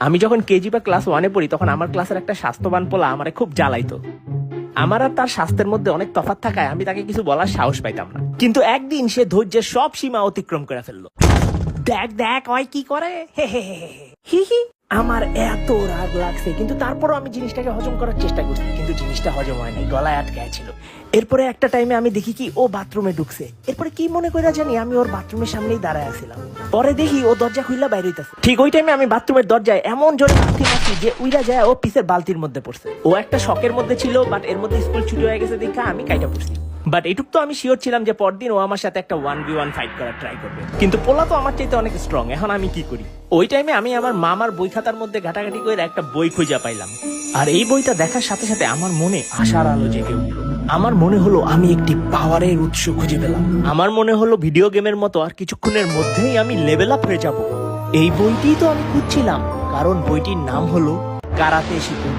আমি যখন কেজি বা ক্লাস 1-এ পড়ি তখন আমার ক্লাসের একটা স্বাস্থ্যবান পোলা আমারে খুব জ্বালাইতো। আমার আর তার স্বাস্থ্যের মধ্যে অনেক তফাৎ থাকায় আমি তাকে কিছু বলার সাহস পাইতাম না। কিন্তু একদিন সে ধৈর্যের সব সীমা অতিক্রম করে ফেললো। দেখ দেখ ওই কি করে, হে হে হে হে হি হি। আমার এত রাগ লাগছে, কিন্তু তারপরও আমি জিনিসটাকে হজম করার চেষ্টা করছি, কিন্তু জিনিসটা হজম হয় নাই, গলায় আটকায় ছিল। এরপরে একটা টাইমে আমি দেখি কি ও বাথরুমে ঢুকছে। এরপরে কি মনে করে জানি আমি ওর বাথরুমের সামনেই দাঁড়ায় আছিলাম। পরে দেখি ও দরজা খুললা বাইরে হইতাছে। ঠিক ওই টাইমে আমি বাথরুমের দরজায় এমন জোরে লাথি মারছি যে উইরা যায় ও পিসের বালতির মধ্যে পড়ছে। ও একটা শকের মধ্যে ছিল, বাট এর মধ্যে স্কুল ছুটি হয়ে গেছে দেখা আমি কাইটা পড়ছি। বাট এটুক তো আমি শিওর ছিলাম যে পরদিন ও আমার সাথে একটা 1v1 ফাইট করার ট্রাই করবে, কিন্তু পোলা তো আমার চাইতে অনেক স্ট্রং। এখন আমি কি করি? ওই টাইমে আমি আমার মামার বই খাতার মধ্যে ঘাটাঘাটি করে একটা বই খুঁজে পাইলাম। আর এই বইটা দেখার সাথে সাথে আমার মনে আশার আলো জেগে উঠলো। আমার মনে হলো আমি একটি পাওয়ারের উৎস খুঁজে পেলাম। আমার মনে হলো ভিডিও গেমের মতো আর কিছুক্ষণের মধ্যেই আমি লেভেল আপ হয়ে যাব। এই বইটি তো আমি খুঁজছিলাম, কারণ বইটির নাম হলো কারাতে শিখুন।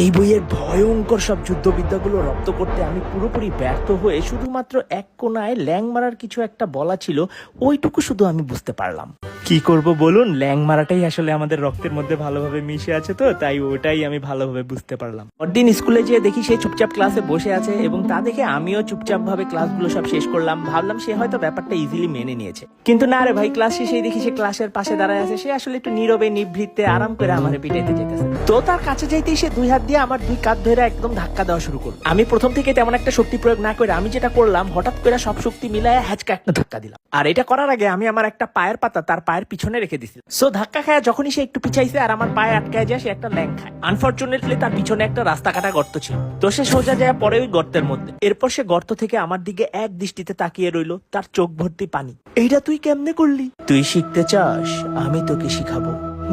এই বইয়ের ভয়ঙ্কর সব যুদ্ধবিদ্যাগুলো রপ্ত করতে আমি পুরোপুরি ব্যর্থ হয়ে শুধুমাত্র এক কোনায় ল্যাং মারার কিছু একটা বলা ছিল, ওইটুকু শুধু আমি বুঝতে পারলাম। কি করব বলুন, ল্যাং মারাটাই আসলে আমাদের রক্তের মধ্যে ভালোভাবে মিশে আছে, তো তাই ওটাই আমি ভালোভাবে বুঝতে পারলাম। পরদিন স্কুলে যেয়ে দেখি সে চুপচাপ ক্লাসে বসে আছে, এবং তা দেখে আমিও চুপচাপ ভাবে ক্লাসগুলো সব শেষ করলাম। ভাবলাম সে হয়তো ব্যাপারটা ইজিলি মেনে নিয়েছে, কিন্তু না রে ভাই, ক্লাস শেষেই দেখি সে ক্লাসের পাশে দাঁড়ায় আছে। সে আসলে একটু নীরবে নিভৃতে আরাম করে আমারে পিটাইতে যেতেছে। তো তার কাছে যাইতেই সে দুই হাত দিয়ে আমার দুই কাঁধ ধরে একদম ধাক্কা দেওয়া শুরু করলো। আমি প্রথম থেকে তেমন একটা শক্তি প্রয়োগ না করে আমি যেটা করলাম, হঠাৎ করে সব শক্তি মিলায় হ্যাচকা একটা ধাক্কা দিলাম। আর এটা করার আগে আমি আমার একটা পায়ের পাতা তার পায়ের পিছনে রেখে দিছি। সো ধাক্কা খায় যখনই সে একটু পিছাইছে আর আমার পায়ে আটকায় যায়, সে একটা ল্যাং খায়। আনফরচুনেটলি তার পিছনে একটা রাস্তা কাটা গর্ত ছিল, তো সে সোজা যায় পরে ওই গর্তের মধ্যে। এরপর সে গর্ত থেকে আমার দিকে এক দৃষ্টিতে তাকিয়ে রইলো, তার চোখ ভর্তি পানি। এইটা তুই কেমনে করলি? তুই শিখতে চাস? আমি তোকে শিখাবো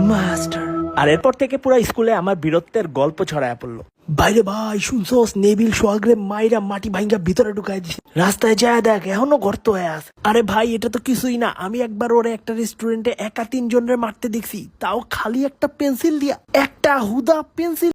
মাস্টার। আর এরপর থেকে পুরো স্কুলে আমার বীরত্বের গল্প ছড়ায় পড়লো। বাইরে ভাই শুনছস, নেবিল সোহাগরে মাইরা মাটি ভাঙ্গা ভিতরে ঢুকাই দিছে। রাস্তায় যায় দেখ এখনো গর্ত হয়ে আছে। আরে ভাই এটা তো কিছুই না, আমি একবার ওরে একটা রেস্টুরেন্টে একা 3 জনের মারতে দেখছি, তাও খালি একটা পেন্সিল দিয়া, একটা হুদা পেন্সিল।